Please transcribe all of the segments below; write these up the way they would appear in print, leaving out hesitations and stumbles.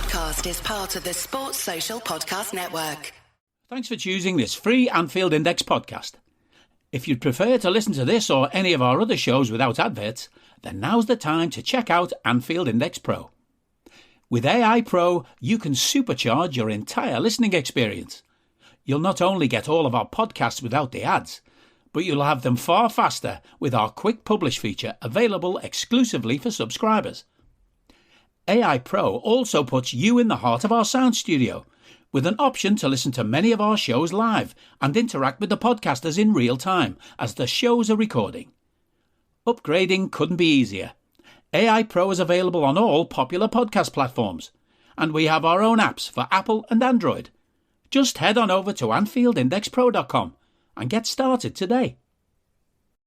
podcast is part of the Sports Social Podcast Network. Thanks for choosing this free Anfield Index podcast. If you'd prefer to listen to this or any of our other shows without adverts, then now's the time to check out Anfield Index Pro. With AI Pro, you can supercharge your entire listening experience. You'll not only get all of our podcasts without the ads, but you'll have them far faster with our quick publish feature available exclusively for subscribers. AI Pro also puts you in the heart of our sound studio, with an option to listen to many of our shows live and interact with the podcasters in real time as the shows are recording. Upgrading couldn't be easier. AI Pro is available on all popular podcast platforms, and we have our own apps for Apple and Android. Just head on over to AnfieldIndexPro.com and get started today.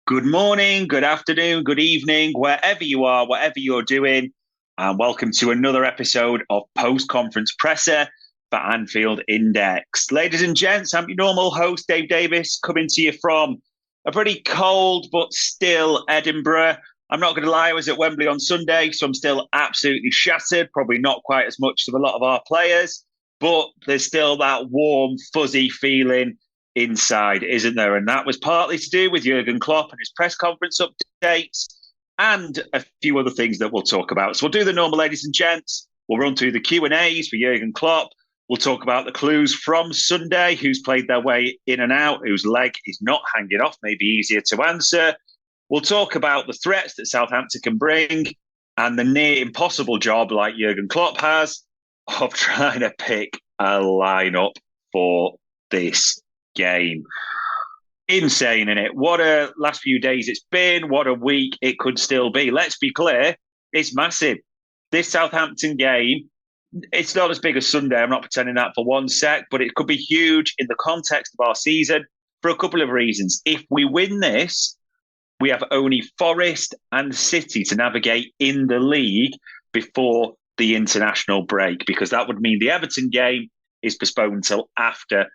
Good morning, good afternoon, good evening, wherever you are, whatever you're doing, and welcome to another episode of Post-Conference Presser for Anfield Index. Ladies and gents, I'm your normal host, Dave Davis, coming to you from a pretty cold but still Edinburgh. I'm not going to lie, I was at Wembley on Sunday, so I'm still absolutely shattered, probably not quite as much as a lot of our players, but there's still that warm, fuzzy feeling inside, isn't there? And that was partly to do with Jurgen Klopp and his press conference updates and a few other things that we'll talk about. So we'll do the normal, ladies and gents. We'll run through the Q&As for Jurgen Klopp. We'll talk about the clues from Sunday, who's played their way in and out, whose leg is not hanging off, maybe easier to answer. We'll talk about the threats that Southampton can bring and the near impossible job, like Jurgen Klopp has, of trying to pick a lineup for this game. Insane, innit? What a last few days it's been. What a week it could still be. Let's be clear, it's massive. This Southampton game, it's not as big as Sunday. I'm not pretending that for one sec, but it could be huge in the context of our season for a couple of reasons. If we win this, we have only Forest and City to navigate in the league before the international break, because that would mean the Everton game is postponed until after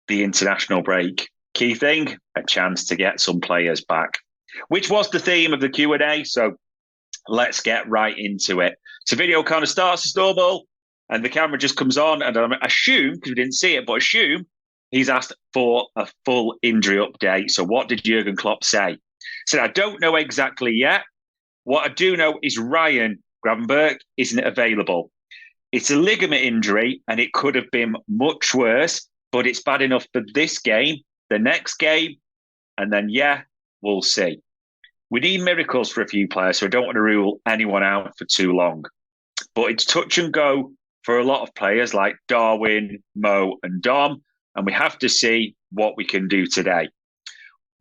the international break. Key thing, a chance to get some players back, which was the theme of the Q&A. So let's get right into it. So video kind of starts as normal and the camera just comes on, and I assume, because we didn't see it, but assume he's asked for a full injury update. So what did Jurgen Klopp say? He said, I don't know exactly yet. What I do know is Ryan Gravenberch isn't available. It's a ligament injury and it could have been much worse, but it's bad enough for this game, the next game, and then, we'll see. We need miracles for a few players, so I don't want to rule anyone out for too long. But it's touch and go for a lot of players like Darwin, Mo and Dom, and we have to see what we can do today.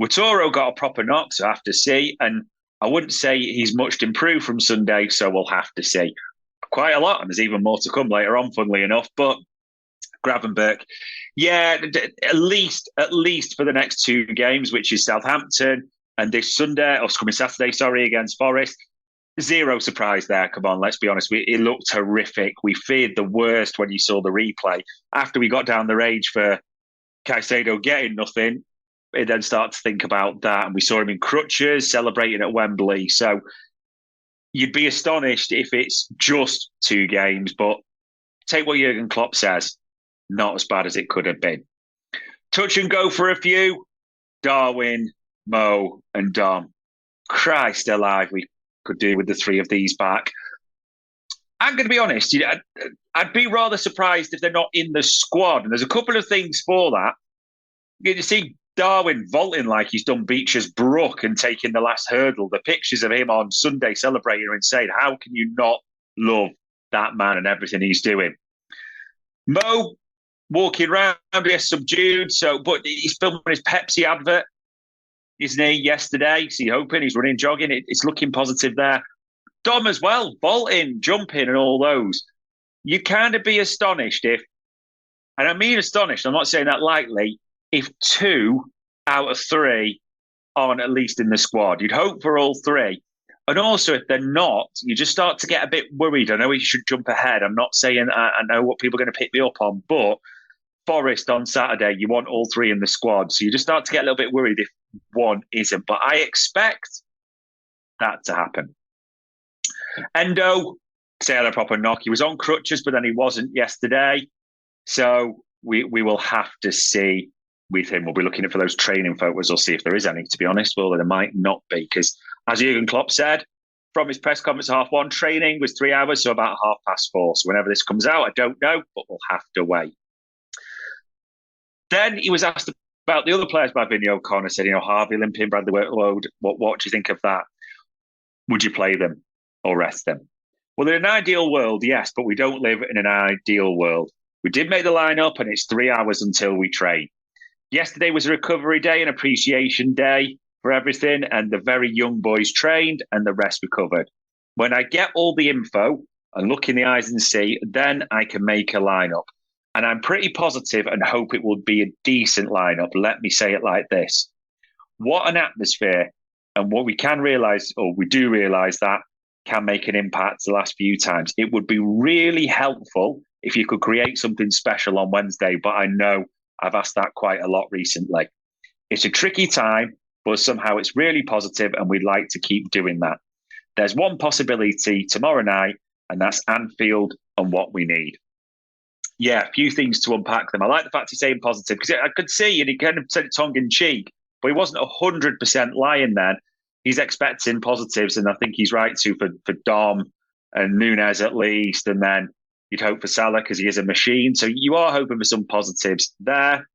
Watoro got a proper knock, so I have to see, and I wouldn't say he's much improved from Sunday, so we'll have to see. Quite a lot, and there's even more to come later on, funnily enough, but Gravenberch, at least for the next two games, which is Southampton and this coming Saturday, against Forest. Zero surprise there. Come on, let's be honest. It looked horrific. We feared the worst when you saw the replay. After we got down the range for Caicedo getting nothing, it then started to think about that, and we saw him in crutches celebrating at Wembley. So you'd be astonished if it's just two games, but take what Jurgen Klopp says. Not as bad as it could have been. Touch and go for a few. Darwin, Mo and Dom. Christ alive, we could do with the three of these back. I'm going to be honest, I'd be rather surprised if they're not in the squad. And there's a couple of things for that. You see Darwin vaulting like he's done Beecher's Brook and taking the last hurdle. The pictures of him on Sunday celebrating are insane. How can you not love that man and everything he's doing? Mo, walking around, subdued. But he's filming his Pepsi advert, isn't he, yesterday? So you're hoping he's running, jogging. It's looking positive there. Dom as well, vaulting, jumping and all those. You kind of be astonished if, and I mean astonished, I'm not saying that lightly, if 2 out of 3 aren't at least in the squad. You'd hope for all 3. And also, if they're not, you just start to get a bit worried. I know you should jump ahead. I'm not saying I know what people are going to pick me up on, but Forest on Saturday, you want all 3 in the squad. So you just start to get a little bit worried if one isn't. But I expect that to happen. Endo, say had a proper knock. He was on crutches, but then he wasn't yesterday. So we will have to see with him. We'll be looking for those training photos. We'll see if there is any, to be honest. Well, there might not be, because as Jurgen Klopp said from his press conference at 1:30, training was 3 hours, so about 4:30. So whenever this comes out, I don't know, but we'll have to wait. Then he was asked about the other players by Vinny O'Connor, said, Harvey limping, Bradley workload. What do you think of that? Would you play them or rest them? Well, in an ideal world, yes, but we don't live in an ideal world. We did make the lineup, and it's 3 hours until we train. Yesterday was a recovery day, an appreciation day for everything, and the very young boys trained and the rest recovered. When I get all the info and look in the eyes and see, then I can make a lineup. And I'm pretty positive and hope it will be a decent lineup. Let me say it like this. What an atmosphere. And what we can realise, or we do realise, that can make an impact the last few times. It would be really helpful if you could create something special on Wednesday, but I know I've asked that quite a lot recently. It's a tricky time, but somehow it's really positive, and we'd like to keep doing that. There's one possibility tomorrow night, and that's Anfield and what we need. Yeah, a few things to unpack them. I like the fact he's saying positive, because I could see, and he kind of said it tongue-in-cheek, but he wasn't 100% lying then. He's expecting positives, and I think he's right to for Dom and Nunes at least, and then you'd hope for Salah because he is a machine. So you are hoping for some positives there.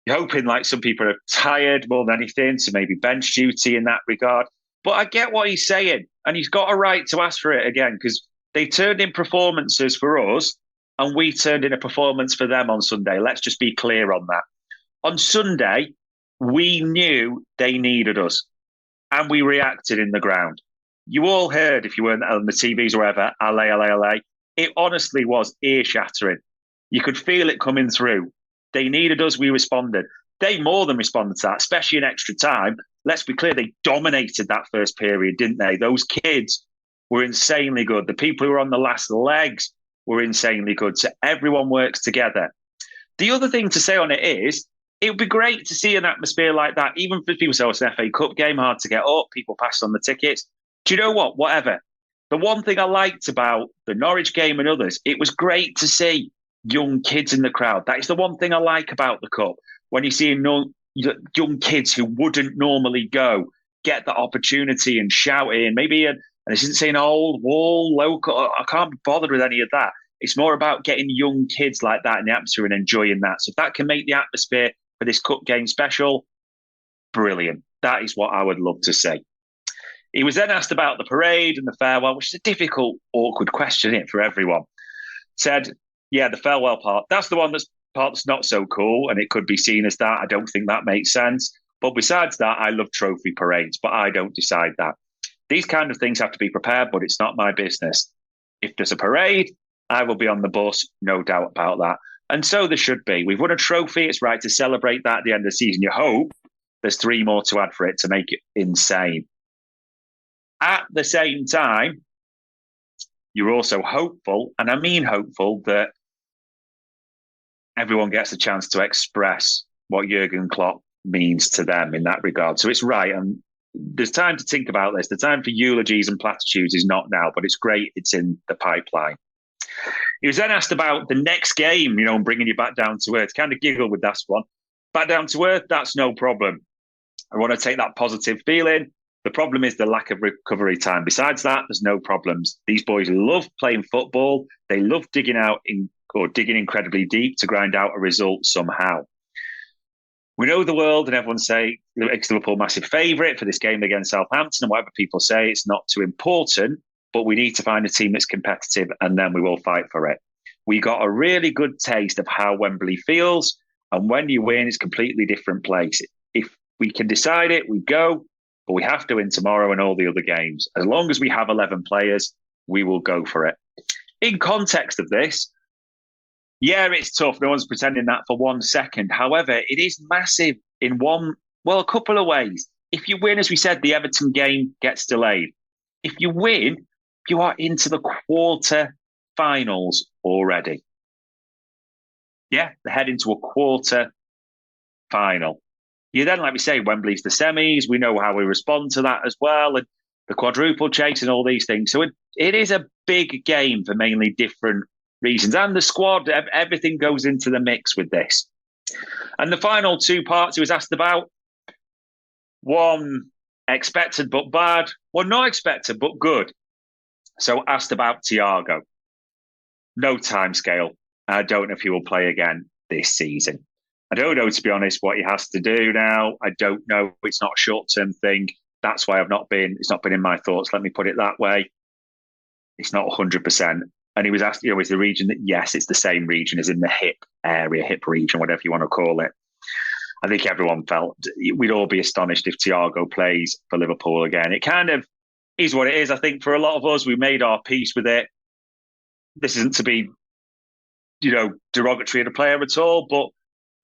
You're hoping, like, some people are tired more than anything, so maybe bench duty in that regard. But I get what he's saying, and he's got a right to ask for it again, because they turned in performances for us, and we turned in a performance for them on Sunday. Let's just be clear on that. On Sunday, we knew they needed us, and we reacted in the ground. You all heard, if you weren't on the TVs or wherever, allez. It honestly was ear-shattering. You could feel it coming through. They needed us, we responded. They more than responded to that, especially in extra time. Let's be clear, they dominated that first period, didn't they? Those kids were insanely good. The people who were on the last legs were insanely good. So everyone works together. The other thing to say on it is, it would be great to see an atmosphere like that, even for people say, it's an FA Cup game, hard to get up, people pass on the tickets. Do you know what? Whatever. The one thing I liked about the Norwich game and others, it was great to see young kids in the crowd. That is the one thing I like about the Cup. When you see young kids who wouldn't normally go, get the opportunity and shout in, maybe, and this isn't saying old, wall, local, I can't be bothered with any of that. It's more about getting young kids like that in the atmosphere and enjoying that. So if that can make the atmosphere for this Cup game special, brilliant. That is what I would love to see. He was then asked about the parade and the farewell, which is a difficult, awkward question, isn't it, for everyone. Said, yeah, the farewell part, that's the part that's not so cool, and it could be seen as that. I don't think that makes sense. But besides that, I love trophy parades, but I don't decide that. These kind of things have to be prepared, but it's not my business. If there's a parade, I will be on the bus, no doubt about that. And so there should be. We've won a trophy. It's right to celebrate that at the end of the season. You hope there's 3 more to add for it to make it insane. At the same time, you're also hopeful, and I mean hopeful, that everyone gets a chance to express what Jurgen Klopp means to them in that regard. So it's right. And there's time to think about this. The time for eulogies and platitudes is not now, but it's great. It's in the pipeline. He was then asked about the next game, and bringing you back down to earth. Kind of giggled with that one. Back down to earth, that's no problem. I want to take that positive feeling. The problem is the lack of recovery time. Besides that, there's no problems. These boys love playing football. They love digging incredibly deep to grind out a result somehow. We know the world, and everyone say makes Liverpool massive favourite for this game against Southampton, and whatever people say, it's not too important, but we need to find a team that's competitive, and then we will fight for it. We got a really good taste of how Wembley feels, and when you win, it's a completely different place. If we can decide it, we go, but we have to win tomorrow and all the other games. As long as we have 11 players, we will go for it. In context of this, yeah, it's tough. No one's pretending that for 1 second. However, it is massive in a couple of ways. If you win, as we said, the Everton game gets delayed. If you win, you are into the quarter finals already. Yeah, they're heading to a quarter final. You then, like we say, Wembley's the semis. We know how we respond to that as well. And the quadruple chase and all these things. So it is a big game for mainly different reasons. And the squad, everything goes into the mix with this. And the final two parts he was asked about, one expected but bad, one not expected but good. So asked about Thiago. No timescale. I don't know if he will play again this season. I don't know, to be honest, what he has to do now. I don't know. It's not a short-term thing. That's why it's not been in my thoughts. Let me put it that way. It's not 100%. And he was asked, is the region that, yes, it's the same region as in the hip area, hip region, whatever you want to call it. I think everyone felt we'd all be astonished if Thiago plays for Liverpool again. It kind of is what it is. I think for a lot of us, we made our peace with it. This isn't to be, derogatory of the player at all, but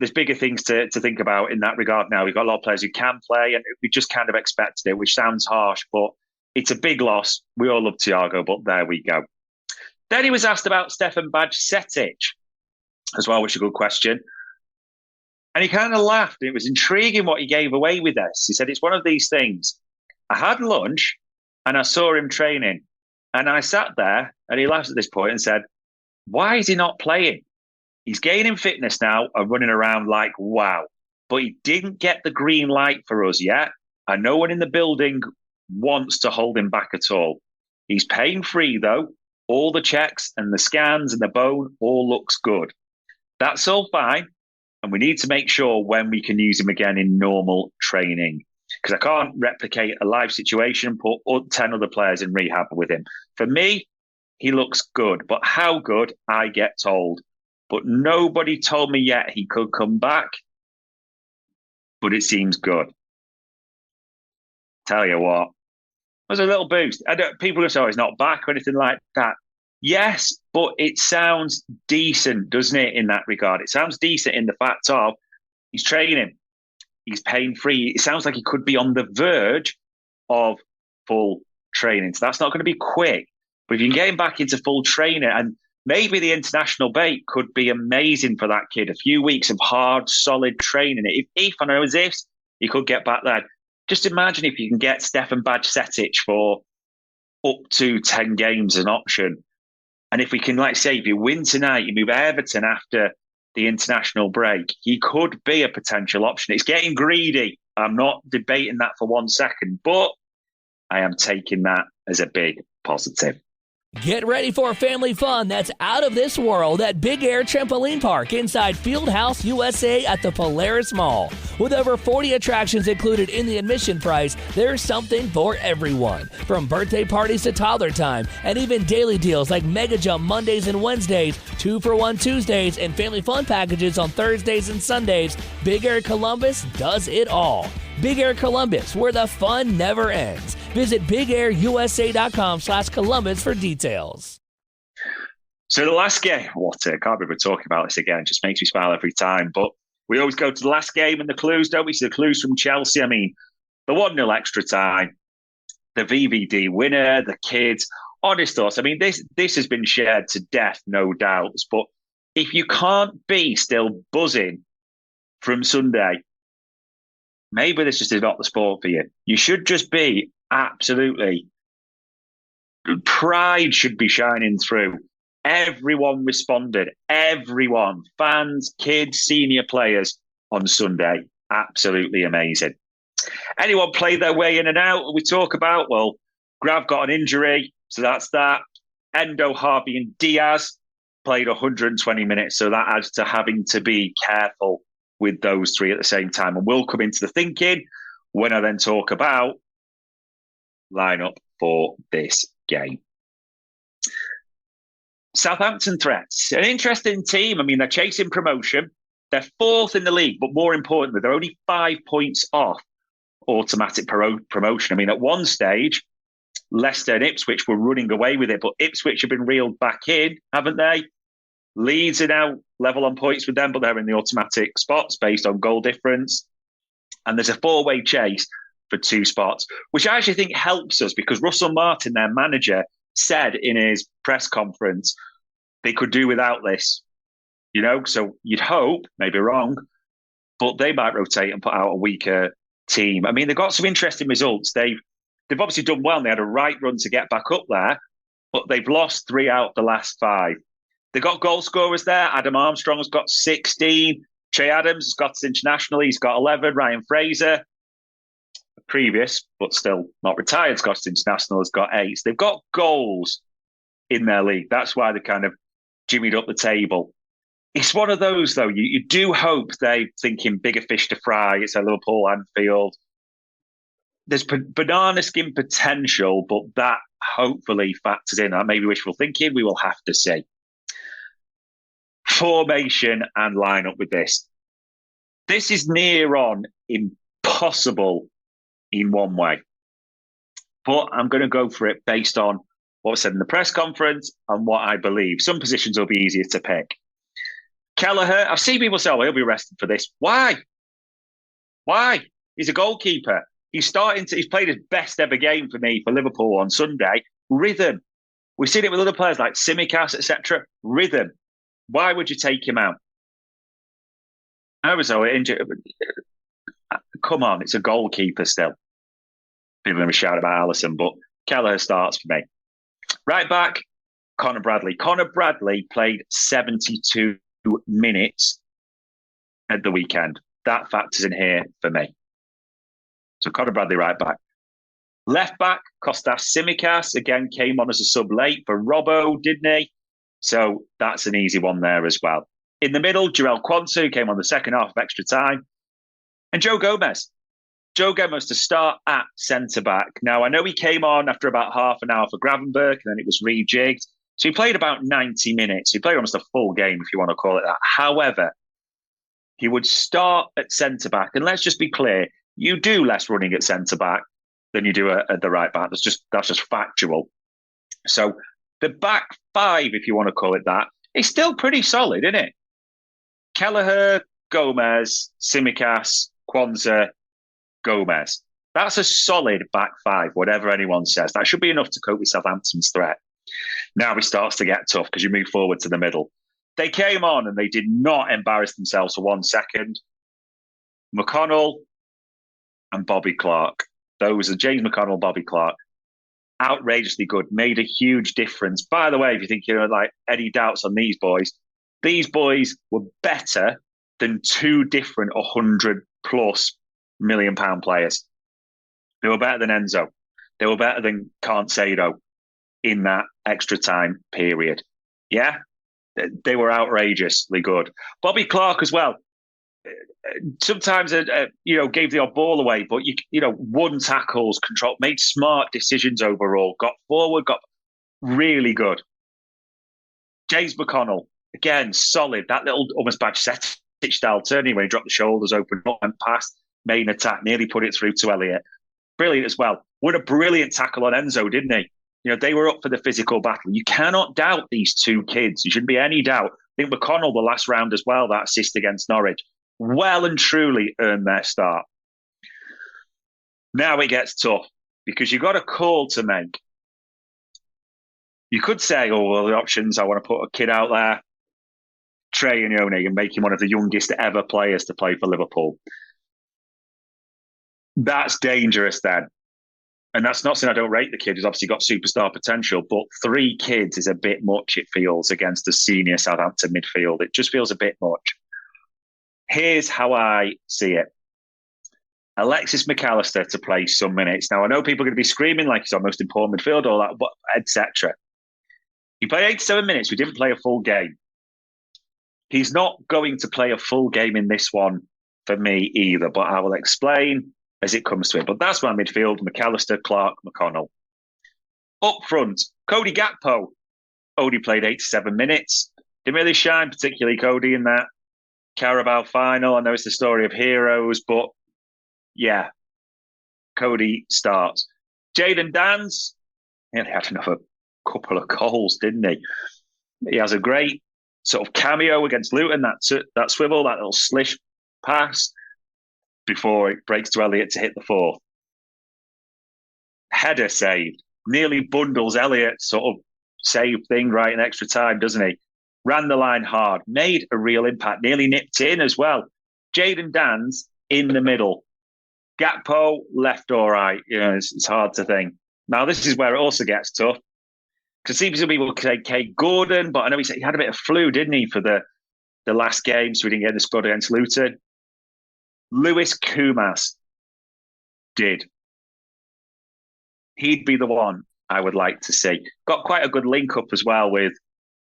there's bigger things to think about in that regard now. We've got a lot of players who can play, and we just kind of expected it, which sounds harsh, but it's a big loss. We all love Thiago, but there we go. Then he was asked about Stefan Bajcetic as well, which is a good question. And he kind of laughed. It was intriguing what he gave away with this. He said, it's one of these things. I had lunch and I saw him training. And I sat there, and he laughed at this point and said, why is he not playing? He's gaining fitness now and running around like, wow. But he didn't get the green light for us yet. And no one in the building wants to hold him back at all. He's pain-free, though. All the checks and the scans and the bone all looks good. That's all fine. And we need to make sure when we can use him again in normal training. Because I can't replicate a live situation, put 10 other players in rehab with him. For me, he looks good. But how good, I get told. But nobody told me yet he could come back. But it seems good. Tell you what, there's a little boost. People will say, oh, he's not back or anything like that. Yes, but it sounds decent, doesn't it, in that regard? It sounds decent in the fact of he's training. He's pain-free. It sounds like he could be on the verge of full training. So that's not going to be quick. But if you can get him back into full training, and maybe the international break could be amazing for that kid. A few weeks of hard, solid training. If I know as ifs, he could get back there. Just imagine if you can get Stefan Bajcetic for up to 10 games as an option. And if we can, like say, if you win tonight, you move Everton after the international break, he could be a potential option. It's getting greedy. I'm not debating that for 1 second, but I am taking that as a big positive. Get ready for family fun that's out of this world at Big Air Trampoline Park inside Fieldhouse USA at the Polaris Mall. With over 40 attractions included in the admission price, there's something for everyone. From birthday parties to toddler time, and even daily deals like Mega Jump Mondays and Wednesdays, 2-for-1 Tuesdays, and family fun packages on Thursdays and Sundays, Big Air Columbus does it all. Big Air Columbus, where the fun never ends. Visit bigairusa.com/Columbus for details. So the last game, I can't believe we're talking about this again. It just makes me smile every time. But we always go to the last game and the clues, don't we? So the clues from Chelsea. I mean, the 1-0 extra time, the VVD winner, the kids. Honest thoughts. I mean, this has been shared to death, no doubts. But if you can't be still buzzing from Sunday, maybe this just is not the sport for you. You should just be absolutely, pride should be shining through. Everyone responded. Everyone, fans, kids, senior players on Sunday. Absolutely amazing. Anyone played their way in and out? We talk about, well, Grav got an injury, so that's that. Endo, Harvey and Diaz played 120 minutes, so that adds to having to be careful with those three at the same time. And we'll come into the thinking when I then talk about lineup for this game. Southampton threats. An interesting team. I mean, they're chasing promotion. They're fourth in the league, but more importantly, they're only 5 points off automatic promotion. I mean, at one stage, Leicester and Ipswich were running away with it, but Ipswich have been reeled back in, haven't they? Leeds are now level on points with them, but they're in the automatic spots based on goal difference. And there's a 4-way chase for 2 spots, which I actually think helps us because Russell Martin, their manager, said in his press conference they could do without this. So you'd hope, maybe wrong, but they might rotate and put out a weaker team. I mean, they've got some interesting results. They've they've obviously done well and they had a right run to get back up there, but they've lost 3 out of the last 5. They've got goal scorers there. Adam Armstrong's got 16. Che Adams has got international. He's got 11. Ryan Fraser, previous, but still not retired, Scottish international, has got 8. So they've got goals in their league. That's why they kind of jimmied up the table. It's one of those, though. You do hope they're thinking bigger fish to fry. It's a Liverpool Anfield. There's banana skin potential, but that hopefully factors in. That may be wishful thinking. We will have to see. Formation and lineup with this. This is near on impossible in one way. But I'm going to go for it based on what was said in the press conference and what I believe. Some positions will be easier to pick. Kelleher, I've seen people say, oh, he'll be arrested for this. Why? He's a goalkeeper. He's played his best ever game for me for Liverpool on Sunday. Rhythm. We've seen it with other players like Tsimikas, etc. Rhythm. Why would you take him out? I was so injured. Come on, it's a goalkeeper still. People are going to shout about Alisson, but Kelleher starts for me. Right back, Conor Bradley. Conor Bradley played 72 minutes at the weekend. That factors in here for me. So Conor Bradley, right back. Left back, Kostas Tsimikas, again, came on as a sub late for Robbo, didn't he? So that's an easy one there as well. In the middle, Jarell Quansah, who came on the second half of extra time. And Joe Gomez. Joe Gomez to start at centre-back. Now, I know he came on after about half an hour for Gravenberch, and then it was rejigged. So he played about 90 minutes. He played almost a full game, if you want to call it that. However, he would start at centre-back. And let's just be clear, you do less running at centre-back than you do at the right-back. That's just factual. So the back 5, if you want to call it that, is still pretty solid, isn't it? Kelleher, Gomez, Tsimikas, Quansah, Gomez. That's a solid back 5, whatever anyone says. That should be enough to cope with Southampton's threat. Now it starts to get tough because you move forward to the middle. They came on and they did not embarrass themselves for 1 second. McConnell and Bobby Clark. Those are James McConnell, Bobby Clark. Outrageously good. Made a huge difference. By the way, if you think you're like any doubts on these boys were better than 2 different 100+ million pound players. They were better than Enzo. They were better than Cancelo in that extra time period. Yeah, they were outrageously good. Bobby Clark as well. Sometimes, gave the odd ball away, but won tackles, control, made smart decisions overall. Got forward, got really good. James McConnell again, solid. That little almost Bajcetic style turning when he dropped the shoulders, open up and past, made an attack, nearly put it through to Elliott. Brilliant as well. What a brilliant tackle on Enzo, didn't he? They were up for the physical battle. You cannot doubt these 2 kids. You shouldn't be any doubt. I think McConnell, the last round as well, that assist against Norwich, well and truly earned their start. Now it gets tough because you've got a call to make. You could say, oh, well, the options, I want to put a kid out there, Trey Inyoni, and make him one of the youngest ever players to play for Liverpool. That's dangerous then. And that's not saying I don't rate the kid. He's obviously got superstar potential, but 3 kids is a bit much, it feels, against a senior Southampton midfield. It just feels a bit much. Here's how I see it. Alexis McAllister to play some minutes. Now, I know people are going to be screaming like he's our most important midfielder, all that, etc. He played 87 minutes. We didn't play a full game. He's not going to play a full game in this one for me either, but I will explain as it comes to it. But that's my midfield: McAllister, Clark, McConnell. Up front, Cody Gakpo only played 87 minutes. Didn't really shine, particularly Cody, in that Carabao final. I know it's the story of heroes, but yeah, Cody starts. Jayden Danns nearly had another couple of goals, didn't he? He has a great sort of cameo against Luton, that swivel, that little slish pass before it breaks to Elliott to hit the 4th. Header saved. Nearly bundles Elliott, sort of save thing right in extra time, doesn't he? Ran the line hard, made a real impact, nearly nipped in as well. Jayden Danns in the middle. Gakpo left all right. It's hard to think. Now, this is where it also gets tough. Because it seems some people say Kate Gordon, but I know he had a bit of flu, didn't he, for the last game, so he didn't get in the squad against Luton. Lewis Kumas did. He'd be the one I would like to see. Got quite a good link up as well with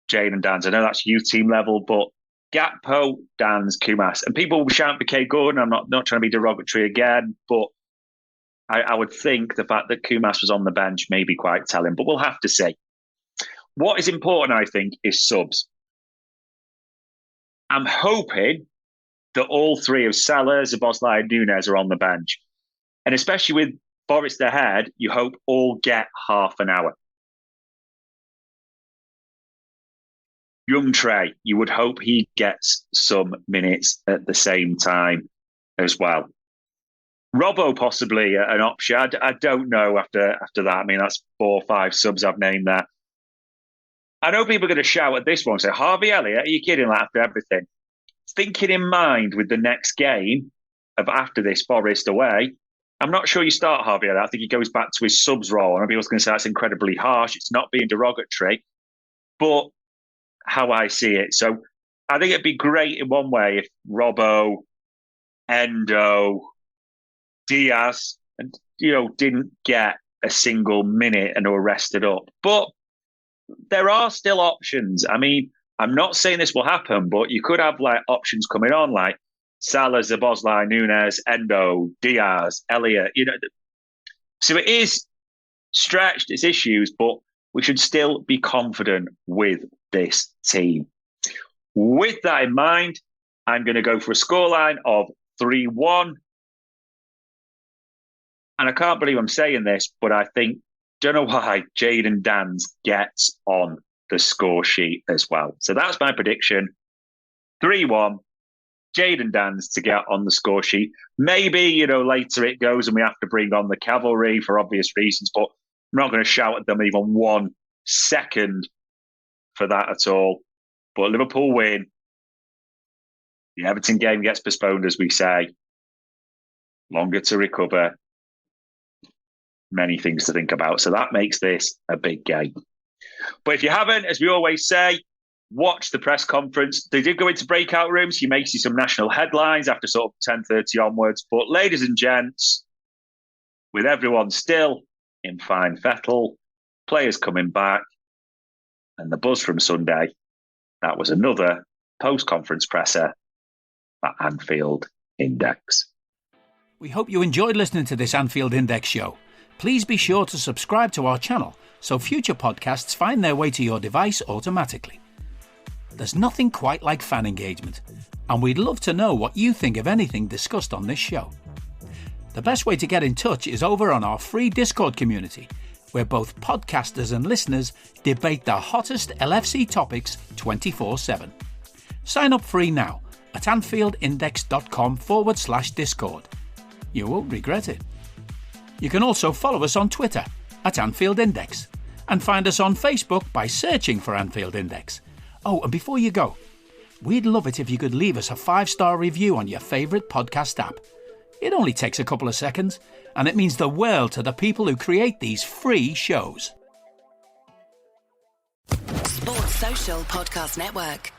Jane and Dan's. I know that's youth team level, but Gakpo, Dan's, Kumas. And people will shout for Kate Gordon. I'm not trying to be derogatory again, but I would think the fact that Kumas was on the bench may be quite telling, but we'll have to see. What is important, I think, is subs. I'm hoping that all three of Salah, Szoboszlai and Núñez are on the bench. And especially with Forest ahead, you hope all get half an hour. Young Trey, you would hope he gets some minutes at the same time as well. Robbo possibly an option. I don't know after that. I mean, that's 4 or 5 subs I've named there. I know people are going to shout at this one and say, Harvey Elliott, are you kidding? Like, after everything. Thinking in mind with the next game of after this Forest away, I'm not sure you start Harvey Elliott. I think he goes back to his subs role. And people's going to say that's incredibly harsh. It's not being derogatory, but how I see it. So I think it'd be great in one way if Robbo, Endo, Diaz, and didn't get a single minute and were rested up. But there are still options. I mean, I'm not saying this will happen, but you could have like options coming on, like Salah, Szoboszlai, Núñez, Endo, Diaz, Elliott. So it is stretched, it's issues, but we should still be confident with this team. With that in mind, I'm going to go for a scoreline of 3-1. And I can't believe I'm saying this, but I think, don't know why, Jaden Dans gets on the score sheet as well. So that's my prediction. 3-1, Jaden Dans to get on the score sheet. Maybe, later it goes and we have to bring on the cavalry for obvious reasons, but I'm not going to shout at them even 1 second for that at all. But Liverpool win. The Everton game gets postponed, as we say. Longer to recover. Many things to think about. So that makes this a big game. But if you haven't, as we always say, watch the press conference. They did go into breakout rooms. You may see some national headlines after sort of 10:30 onwards. But ladies and gents, with everyone still in fine fettle, players coming back, and the buzz from Sunday, that was another post-conference presser at Anfield Index. We hope you enjoyed listening to this Anfield Index show. Please be sure to subscribe to our channel so future podcasts find their way to your device automatically. There's nothing quite like fan engagement, and we'd love to know what you think of anything discussed on this show. The best way to get in touch is over on our free Discord community, where both podcasters and listeners debate the hottest LFC topics 24/7. Sign up free now at anfieldindex.com/Discord. You won't regret it. You can also follow us on Twitter at Anfield Index and find us on Facebook by searching for Anfield Index. Oh, and before you go, we'd love it if you could leave us a 5-star review on your favourite podcast app. It only takes a couple of seconds, and it means the world to the people who create these free shows. Sports Social Podcast Network.